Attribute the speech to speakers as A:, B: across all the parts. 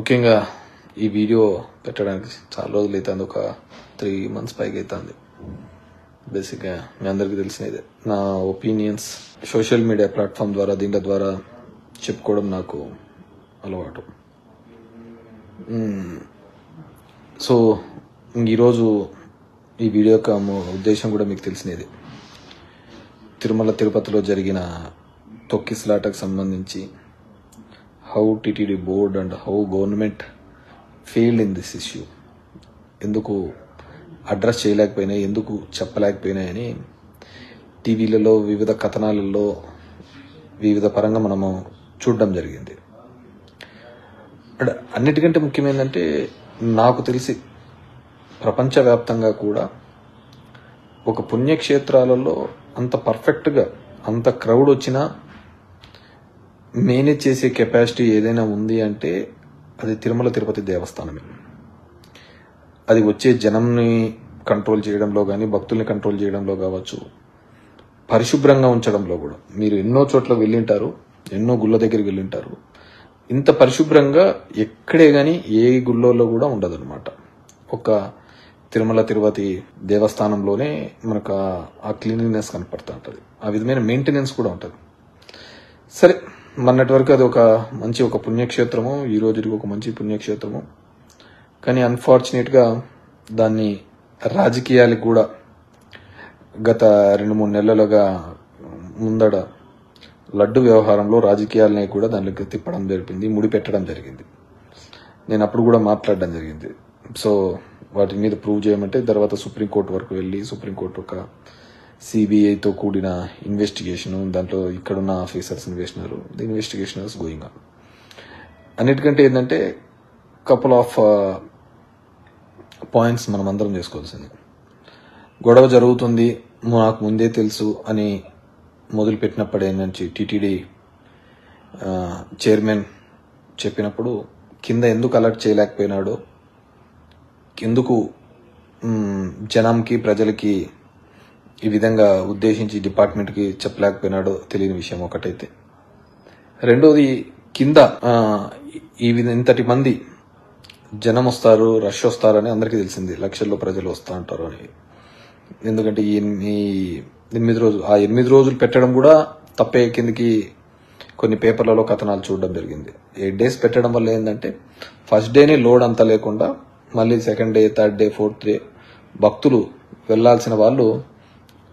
A: ముఖ్యంగా ఈ వీడియో పెట్టడానికి చాలా రోజులు అవుతుంది, ఒక 3 months పైకి అవుతుంది. బేసిక్గా మీ అందరికీ తెలిసినదే, నా ఒపీనియన్స్ సోషల్ మీడియా ప్లాట్ఫామ్ ద్వారా దీంట్ల ద్వారా చెప్పుకోవడం నాకు అలవాటు. సో ఈరోజు ఈ వీడియో యొక్క ఉద్దేశం కూడా మీకు తెలిసినది. తిరుమల తిరుపతిలో జరిగిన తొక్కిసలాటకు సంబంధించి how TTD board and how government failed in this issue, ఎందుకు అడ్రస్ చేయలేకపోయినాయి, ఎందుకు చెప్పలేకపోయినాయని టీవీలలో వివిధ కథనాలలో వివిధ పరంగా మనము చూడడం జరిగింది. అన్నిటికంటే ముఖ్యమైనదంటే నాకు తెలిసి ప్రపంచవ్యాప్తంగా కూడా ఒక పుణ్యక్షేత్రాలలో అంత పర్ఫెక్ట్గా అంత క్రౌడ్ వచ్చినా మేనేజ్ చేసే కెపాసిటీ ఏదైనా ఉంది అంటే అది తిరుమల తిరుపతి దేవస్థానమే. అది వచ్చే జనంని కంట్రోల్ చేయడంలో కానీ, భక్తుల్ని కంట్రోల్ చేయడంలో కావచ్చు, పరిశుభ్రంగా ఉంచడంలో కూడా. మీరు ఎన్నో చోట్ల వెళ్ళింటారు, ఎన్నో గుళ్ళ దగ్గరికి వెళ్ళింటారు, ఇంత పరిశుభ్రంగా ఎక్కడే కానీ ఏ గుళ్ళలో కూడా ఉండదన్నమాట. ఒక తిరుమల తిరుపతి దేవస్థానంలోనే మనకు ఆ క్లీనినెస్ కనపడుతూ ఉంటుంది, ఆ విధమైన మెయింటెనెన్స్ కూడా ఉంటుంది. సరే, మొన్నటి వరకు అది ఒక పుణ్యక్షేత్రము, ఈ రోజుకి ఒక మంచి పుణ్యక్షేత్రము. కానీ అన్ఫార్చునేట్గా దాన్ని రాజకీయాలకు కూడా గత 2-3 నెలలుగా ముందడ లడ్డు వ్యవహారంలో రాజకీయాలని కూడా దానికి తిప్పడం జరిగింది, ముడిపెట్టడం జరిగింది. నేను అప్పుడు కూడా మాట్లాడడం జరిగింది. సో వాటి మీద ప్రూవ్ చేయమంటే తర్వాత సుప్రీంకోర్టు వరకు వెళ్ళి, సుప్రీంకోర్టు ఒక సిబిఐతో కూడిన ఇన్వెస్టిగేషన్, దాంట్లో ఇక్కడున్న officers the investigation is going on. అన్నిటికంటే ఏంటంటే కపుల్ ఆఫ్ పాయింట్స్ మనం అందరం చేసుకోవాల్సింది. గొడవ జరుగుతుంది నాకు ముందే తెలుసు అని మొదలుపెట్టినప్పుడే నుంచి టీటీడీ చైర్మన్ చెప్పినప్పుడు కింద ఎందుకు అలర్ట్ చేయలేకపోయినాడో, ఎందుకు జనంకి ప్రజలకి ఈ విధంగా ఉద్దేశించి డిపార్ట్మెంట్కి చెప్పలేకపోయినాడో తెలియని విషయం ఒకటైతే. రెండోది, కింద ఇంతటి మంది జనం వస్తారు, రష్ వస్తారని అందరికీ తెలిసింది, లక్షల్లో ప్రజలు వస్తూ ఉంటారు అని. ఎందుకంటే ఈ 8 రోజులు, ఆ 8 రోజులు పెట్టడం కూడా తప్పే. కిందకి కొన్ని పేపర్లలో కథనాలు చూడడం జరిగింది. 8 days పెట్టడం వల్ల ఏంటంటే ఫస్ట్ డేనే లోడ్ అంతా లేకుండా మళ్ళీ second day, third day, fourth day భక్తులు వెళ్లాల్సిన వాళ్ళు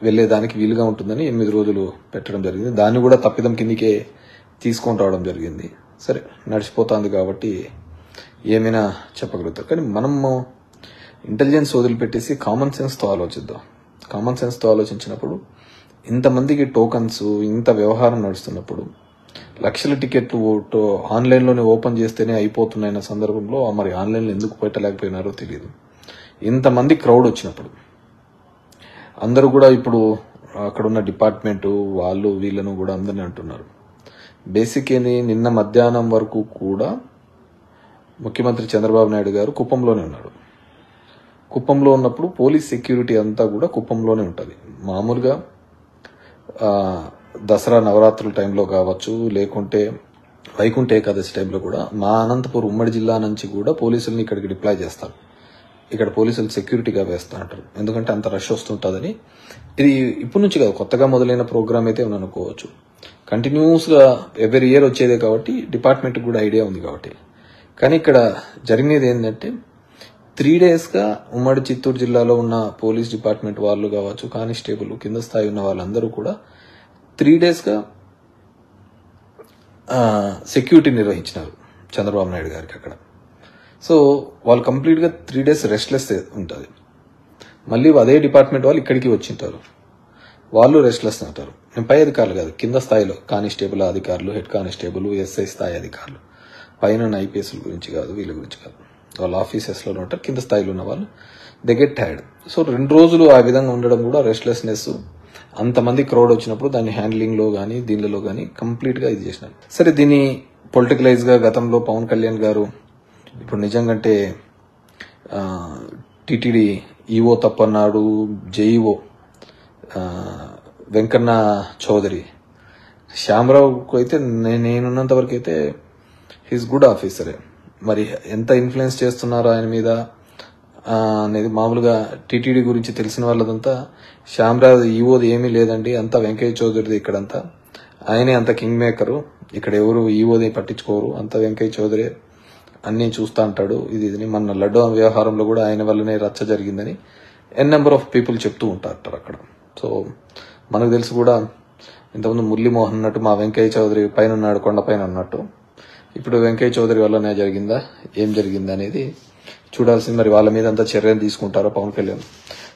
A: వెళ్లేదానికి వీలుగా ఉంటుందని 8 రోజులు పెట్టడం జరిగింది. దాన్ని కూడా తప్పిదం కిందికే తీసుకొని రావడం జరిగింది. సరే, నడిచిపోతుంది కాబట్టి ఏమైనా చెప్పగలుగుతారు. కానీ మనము ఇంటెలిజెన్స్ వదిలిపెట్టేసి కామన్ సెన్స్తో ఆలోచిద్దాం. కామన్ సెన్స్తో ఆలోచించినప్పుడు ఇంతమందికి టోకన్స్, ఇంత వ్యవహారం నడుస్తున్నప్పుడు, లక్షల టికెట్లు ఆన్లైన్లోనే ఓపెన్ చేస్తేనే అయిపోతున్నాయన్న సందర్భంలో మరి ఆన్లైన్లో ఎందుకు పెట్టలేకపోయినారో తెలియదు. ఇంతమంది క్రౌడ్ వచ్చినప్పుడు అందరూ కూడా ఇప్పుడు అక్కడున్న డిపార్ట్మెంటు వాళ్ళు వీళ్ళను కూడా అందరినీ అంటున్నారు. బేసిక్ ఏంది, నిన్న మధ్యాహ్నం వరకు కూడా ముఖ్యమంత్రి చంద్రబాబు నాయుడు గారు కుప్పంలోనే ఉన్నాడు. కుప్పంలో ఉన్నప్పుడు పోలీస్ సెక్యూరిటీ అంతా కూడా కుప్పంలోనే ఉంటుంది. మామూలుగా దసరా నవరాత్రుల టైంలో కావచ్చు, లేకుంటే వైకుంఠ ఏకాదశి టైంలో కూడా మా అనంతపురం ఉమ్మడి జిల్లా నుంచి కూడా పోలీసుల్ని ఇక్కడికి డిప్లాయ్ చేస్తారు. ఇక్కడ పోలీసులు సెక్యూరిటీగా వేస్తూ ఉంటారు, ఎందుకంటే అంత రష్ వస్తుంటుందని. ఇది ఇప్పటి నుంచి కాదు, కొత్తగా మొదలైన ప్రోగ్రామ్ అయితే అనుకోవచ్చు. కంటిన్యూస్గా ఎవ్రీ ఇయర్ వచ్చేదే కాబట్టి డిపార్ట్మెంట్కి కూడా ఐడియా ఉంది కాబట్టి. కానీ ఇక్కడ జరిగినది ఏంటంటే 3 daysగా ఉమ్మడి చిత్తూరు జిల్లాలో ఉన్న పోలీస్ డిపార్ట్మెంట్ వాళ్ళు కావచ్చు, కానిస్టేబుల్ కింద స్థాయి ఉన్న వాళ్ళందరూ కూడా 3 daysగా సెక్యూరిటీ నిర్వహించినారు చంద్రబాబు నాయుడు గారికి అక్కడ. సో వాళ్ళు కంప్లీట్గా 3 days రెస్ట్లెస్ ఉంటుంది. మళ్ళీ అదే డిపార్ట్మెంట్ వాళ్ళు ఇక్కడికి వచ్చింటారు, వాళ్ళు రెస్ట్లెస్ ఉంటారు. నేను పై అధికారులు కాదు, కింద స్థాయిలో కానిస్టేబుల్ అధికారులు, హెడ్ కానిస్టేబుల్, ఎస్ఐ స్థాయి అధికారులు, పైన ఐపీఎస్ల గురించి కాదు, వీళ్ళ గురించి కాదు, వాళ్ళ ఆఫీసెస్లో ఉంటారు. కింద స్థాయిలో ఉన్న వాళ్ళు దే గెట్ టైర్డ్. సో 2 రోజులు ఆ విధంగా ఉండడం కూడా రెస్ట్లెస్నెస్, అంతమంది క్రౌడ్ వచ్చినప్పుడు దాన్ని హ్యాండ్లింగ్లో కానీ దీనిలో కానీ కంప్లీట్గా ఇది చేసినారు. సరే, దీన్ని పొలిటికలైజ్గా గతంలో పవన్ కళ్యాణ్ గారు, ఇప్పుడు నిజంగంటే టీటీడీ ఈఓ తప్పన్నాడు, జేఈఓ వెంకన్న చౌదరి, శ్యామరావుకు అయితే నేనున్నంత వరకు అయితే హీస్ గుడ్ ఆఫీసరే. మరి ఎంత ఇన్ఫ్లుయెన్స్ చేస్తున్నారో ఆయన మీద అనేది మామూలుగా టీటీడీ గురించి తెలిసిన వాళ్ళదంతా శ్యామరాజ్ ఈవోది ఏమీ లేదండి, అంతా వెంకయ్య చౌదరిది ఇక్కడంతా, ఆయనే అంత కింగ్ మేకరు, ఇక్కడ ఎవరు ఈవోది పట్టించుకోరు, అంత వెంకయ్య చౌదరి అన్నీ చూస్తా అంటాడు. ఇది మన లడ్డు వ్యవహారంలో కూడా ఆయన వల్లనే రచ్చ జరిగిందని నెంబర్ ఆఫ్ పీపుల్ చెప్తూ ఉంటారు అక్కడ. సో మనకు తెలిసి కూడా ఇంతకుముందు మురళీమోహన్ అన్నట్టు మా వెంకయ్య చౌదరి పైన ఉన్నాడు, కొండపైన ఉన్నట్టు, ఇప్పుడు వెంకయ్య చౌదరి వల్లనే జరిగిందా, ఏం జరిగిందా అనేది చూడాల్సింది. మరి వాళ్ళ మీద అంతా చర్యలు తీసుకుంటారో పవన్ కళ్యాణ్.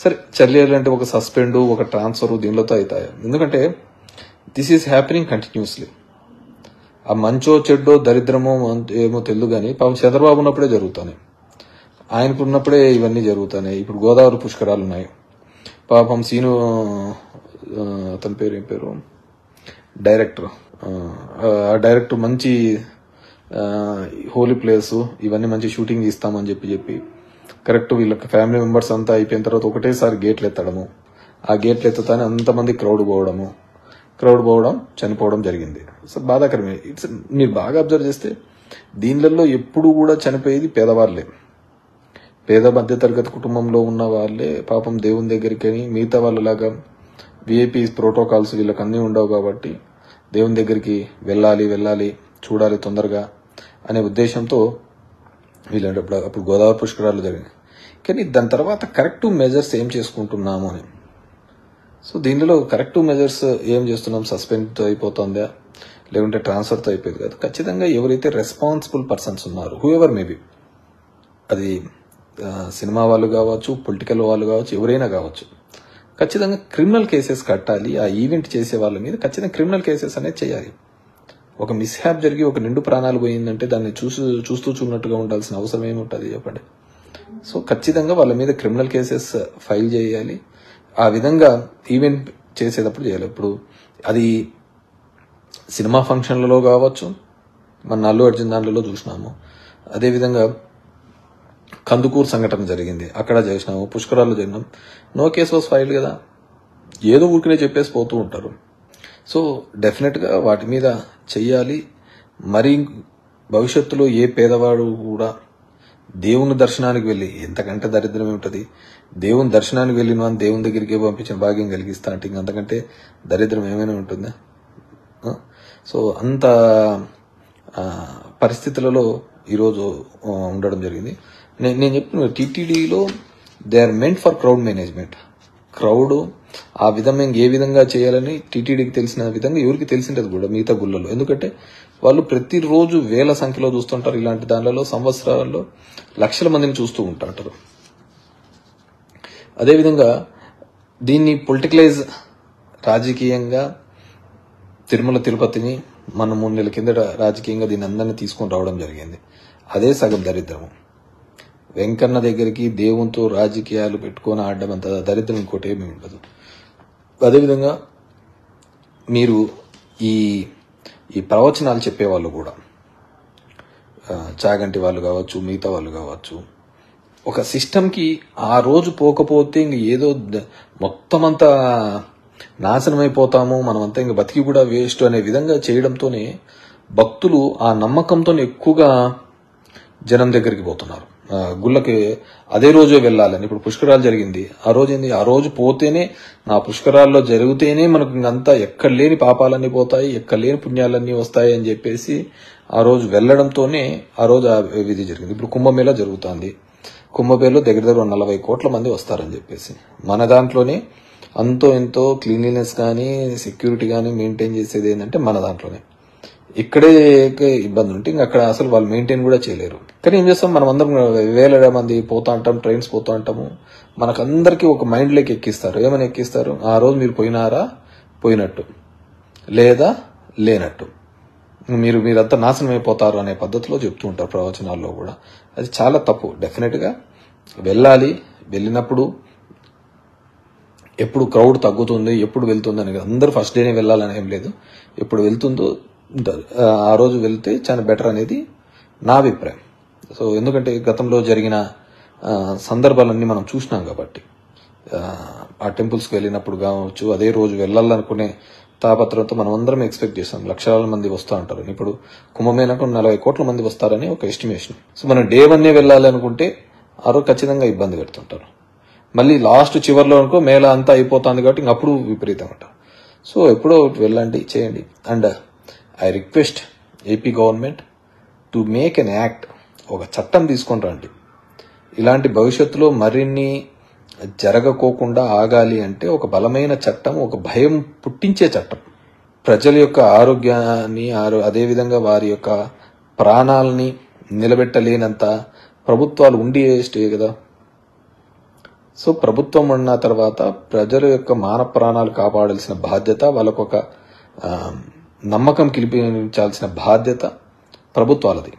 A: సరే, చర్యలు అంటే ఒక సస్పెండ్, ఒక ట్రాన్స్ఫర్ దీనిలోతో అవుతాయి. ఎందుకంటే దిస్ ఈజ్ హ్యాపెనింగ్ కంటిన్యూస్లీ. ఆ మంచో చెడ్డో దరిద్రమో ఏమో తెలియదు కానీ పాపం చంద్రబాబు ఉన్నప్పుడే జరుగుతాయి, ఆయనకు ఉన్నప్పుడే ఇవన్నీ జరుగుతున్నాయి. ఇప్పుడు గోదావరి పుష్కరాలు ఉన్నాయి, పాపం సీను అతని పేరు ఏం పేరు డైరెక్టర్, ఆ డైరెక్టర్ మంచి హోలీ ప్లేస్ ఇవన్నీ మంచి షూటింగ్ ఇస్తామని చెప్పి కరెక్ట్ వీళ్ళకి ఫ్యామిలీ మెంబర్స్ అంతా అయిపోయిన తర్వాత ఒకటేసారి గేట్లు ఎత్తడము, ఆ గేట్లు ఎత్తుతానే అంతమంది క్రౌడ్ పోవడం చనిపోవడం జరిగింది. సో బాధాకరమే. మీరు బాగా అబ్జర్వ్ చేస్తే దీనిలలో ఎప్పుడు కూడా చనిపోయేది పేదవాళ్లే, పేద మధ్య తరగతి కుటుంబంలో ఉన్న వాళ్ళే పాపం దేవుని దగ్గరికి అని. మిగతా వాళ్ళలాగా విఐపీ ప్రోటోకాల్స్ వీళ్ళకి అన్నీ ఉండవు కాబట్టి దేవుని దగ్గరికి వెళ్ళాలి చూడాలి తొందరగా అనే ఉద్దేశంతో వీళ్ళంటే అప్పుడు గోదావరి పుష్కరాలు జరిగినాయి. కానీ దాని తర్వాత కరెక్టివ్ మెజర్స్ ఏం చేసుకుంటున్నాము అని. సో దీనిలో కరెక్టివ్ మెజర్స్ ఏం చేస్తున్నాం, సస్పెండ్ అయిపోతుందా లేకుంటే ట్రాన్స్ఫర్తో అయిపోయింది కదా. ఖచ్చితంగా ఎవరైతే రెస్పాన్సిబుల్ పర్సన్స్ ఉన్నారు, హూ ఎవర్ మేబీ, అది సినిమా వాళ్ళు కావచ్చు, పొలిటికల్ వాళ్ళు కావచ్చు, ఎవరైనా కావచ్చు, ఖచ్చితంగా క్రిమినల్ కేసెస్ కట్టాలి. ఆ ఈవెంట్ చేసే వాళ్ళ మీద ఖచ్చితంగా క్రిమినల్ కేసెస్ అనేది చేయాలి. ఒక మిస్హ్యాప్ జరిగి ఒక నిండు ప్రాణాలు పోయిందంటే దాన్ని చూస్తూ చూడనట్టుగా ఉండాల్సిన అవసరం ఏముంటుంది చెప్పండి. సో ఖచ్చితంగా వాళ్ళ మీద క్రిమినల్ కేసెస్ ఫైల్ చేయాలి. ఆ విధంగా ఈవెంట్ చేసేటప్పుడు చేయాలి. ఇప్పుడు అది సినిమా ఫంక్షన్లలో కావచ్చు, మన అల్లు అర్జున్ దాంట్లో చూసినాము. అదేవిధంగా కందుకూరు సంఘటన జరిగింది, అక్కడ చేసినాము. పుష్కరాల్లో జరిగినాం, నో కేస్ వాస్ ఫైల్ కదా, ఏదో ఊరికనే చెప్పేసి పోతూ ఉంటారు. సో డెఫినెట్గా వాటి మీద చెయ్యాలి. మరి భవిష్యత్తులో ఏ పేదవాడు కూడా దేవుని దర్శనానికి వెళ్ళి, ఎంతకంటే దరిద్రం ఏమిటది, దేవుని దర్శనానికి వెళ్ళిన వాడిని దేవుని దగ్గరికి పంపించిన భాగ్యం కలిగిస్తా అంటే అంతకంటే దరిద్రం ఏమైనా ఉంటుందా? సో అంత పరిస్థితులలో ఈరోజు ఉండడం జరిగింది. నేను చెప్పిన టీటీడీలో they are meant for crowd management. Crowd ఆ విధంగా ఏ విధంగా చేయాలని టీటీడీకి తెలిసిన విధంగా ఎవరికి తెలిసిండదు కూడా మిగతా గుళ్ళలో. ఎందుకంటే వాళ్ళు ప్రతిరోజు వేల సంఖ్యలో చూస్తుంటారు. ఇలాంటి దానిలలో సంవత్సరాల్లో లక్షల మందిని చూస్తూ ఉంటారు. అదేవిధంగా దీన్ని పొలిటికలైజ్ రాజకీయంగా తిరుమల తిరుపతిని మన 3 నెలల కిందట రాజకీయంగా దీన్ని అందరినీ తీసుకొని రావడం జరిగింది. అదే సగం దరిద్రము. వెంకన్న దగ్గరికి దేవునితో రాజకీయాలు పెట్టుకొని ఆడడం అంత దరిద్రం ఇంకోటి ఏమీ ఉండదు. అదేవిధంగా మీరు ఈ ప్రవచనాలు చెప్పేవాళ్ళు కూడా, చాగంటి వాళ్ళు కావచ్చు, మిగతా వాళ్ళు కావచ్చు, ఒక సిస్టమ్కి ఆ రోజు పోకపోతే ఇంక ఏదో మొత్తం అంతా నాశనం అయిపోతాము, మనమంతా ఇంక బతికి కూడా వేస్ట్ అనే విధంగా చేయడంతోనే భక్తులు ఆ నమ్మకంతో ఎక్కువగా జనం దగ్గరికి పోతున్నారు. గుళ్ళకి అదే రోజే వెళ్ళాలని. ఇప్పుడు పుష్కరాలు జరిగింది, ఆ రోజు ఏంది, ఆ రోజు పోతేనే, నా పుష్కరాల్లో జరిగితేనే మనకు ఇంకంతా ఎక్కడ లేని పాపాలన్నీ పోతాయి, ఎక్కడ లేని పుణ్యాలన్నీ వస్తాయి అని చెప్పేసి ఆ రోజు వెళ్లడంతోనే ఆ రోజు ఆ విధి జరిగింది. ఇప్పుడు కుంభమేళా జరుగుతుంది. కుంభమేళలో దగ్గర 40 కోట్ల మంది వస్తారని చెప్పేసి మన దాంట్లోనే అంతో ఎంతో క్లీన్లీనెస్ కానీ సెక్యూరిటీ కానీ మెయింటైన్ చేసేది ఏంటంటే మన దాంట్లోనే. ఇక్కడే ఇబ్బంది ఉంటే ఇంకా అక్కడ అసలు వాళ్ళు మెయింటైన్ కూడా చేయలేరు. కానీ ఏం చేస్తాం, మనం అందరం వేల మంది పోతా అంటాం, ట్రైన్స్ పోతా అంటాము. మనకందరికీ ఒక మైండ్లోకి ఎక్కిస్తారు. ఏమని ఎక్కిస్తారు, ఆ రోజు మీరు పోయినారా, పోయినట్టు, లేదా లేనట్టు, మీరంతా నాశనం అయిపోతారు అనే పద్ధతిలో చెప్తూ ఉంటారు ప్రవచనాల్లో కూడా. అది చాలా తప్పు. డెఫినెట్గా వెళ్ళాలి. వెళ్ళినప్పుడు ఎప్పుడు క్రౌడ్ తగ్గుతుంది, ఎప్పుడు వెళ్తుంది అని అందరూ ఫస్ట్ డేనే వెళ్ళాలని ఏం లేదు. ఎప్పుడు వెళ్తుందో ఆ రోజు వెళ్తే చాలా బెటర్ అనేది నా అభిప్రాయం. సో ఎందుకంటే గతంలో జరిగిన సందర్భాలన్నీ మనం చూసినాం కాబట్టి, ఆ టెంపుల్స్కి వెళ్ళినప్పుడు కావచ్చు, అదే రోజు వెళ్ళాలనుకునే తాపత్రంతో మనం అందరం ఎక్స్పెక్ట్ చేస్తాం. లక్షల మంది వస్తూ ఉంటారు. ఇప్పుడు కుంభమేళకు 40 కోట్ల మంది వస్తారని ఒక ఎస్టిమేషన్. సో మనం డే 1 వెళ్ళాలి అనుకుంటే ఆ రోజు ఖచ్చితంగా ఇబ్బంది పెడుతుంటారు. మళ్ళీ లాస్ట్ చివరిలో అనుకో మేళ అంతా అయిపోతుంది కాబట్టి ఇంక అప్పుడు విపరీతం అంటారు. సో ఎప్పుడో వెళ్ళండి, చేయండి. And I request AP government to make an act, ఒక చట్టం తీసుకొని రండి. ఇలాంటి భవిష్యత్తులో మరిన్ని జరగకోకుండా ఆగాలి అంటే ఒక బలమైన చట్టం, ఒక భయం పుట్టించే చట్టం. ప్రజల యొక్క ఆరోగ్యాన్ని అదేవిధంగా వారి యొక్క ప్రాణాలని నిలబెట్టలేనంత ప్రభుత్వాలు ఉండి కదా. సో ప్రభుత్వం ఉన్న తర్వాత ప్రజల యొక్క మానవ ప్రాణాలు కాపాడాల్సిన బాధ్యత, వాళ్ళకు ఒక నమ్మకం కల్పించాల్సిన బాధ్యత ప్రభుత్వాలది.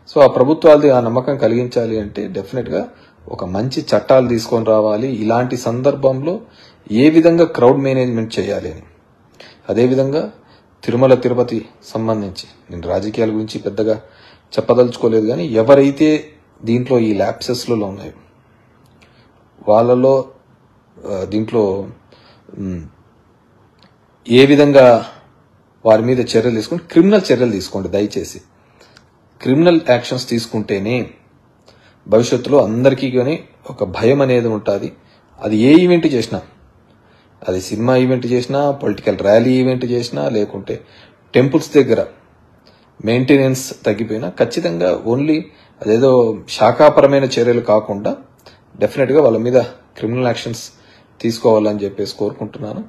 A: సో ఆ ప్రభుత్వాలది ఆ నమ్మకం కలిగించాలి అంటే డెఫినెట్ గా ఒక మంచి చట్టాలు తీసుకొని రావాలి. ఇలాంటి సందర్భంలో ఏ విధంగా క్రౌడ్ మేనేజ్మెంట్ చేయాలి అని. అదేవిధంగా తిరుమల తిరుపతి సంబంధించి నేను రాజకీయాల గురించి పెద్దగా చెప్పదలుచుకోలేదు, కానీ ఎవరైతే దీంట్లో ఈ ల్యాప్సెస్లలో ఉన్నాయో వాళ్ళలో దీంట్లో ఏ విధంగా వారి మీద చర్యలు తీసుకుంటే క్రిమినల్ చర్యలు తీసుకోండి. దయచేసి క్రిమినల్ యాక్షన్స్ తీసుకుంటేనే భవిష్యత్తులో అందరికీ కానీ ఒక భయం అనేది ఉంటుంది. అది ఏ ఈవెంట్ చేసినా, అది సినిమా ఈవెంట్ చేసినా, పొలిటికల్ ర్యాలీ ఈవెంట్ చేసినా, లేకుంటే టెంపుల్స్ దగ్గర మెయింటెనెన్స్ తగ్గిపోయినా ఖచ్చితంగా ఓన్లీ అదేదో శాఖాపరమైన చర్యలు కాకుండా డెఫినెట్ గా వాళ్ళ మీద క్రిమినల్ యాక్షన్స్ తీసుకోవాలని చెప్పేసి కోరుకుంటున్నాను.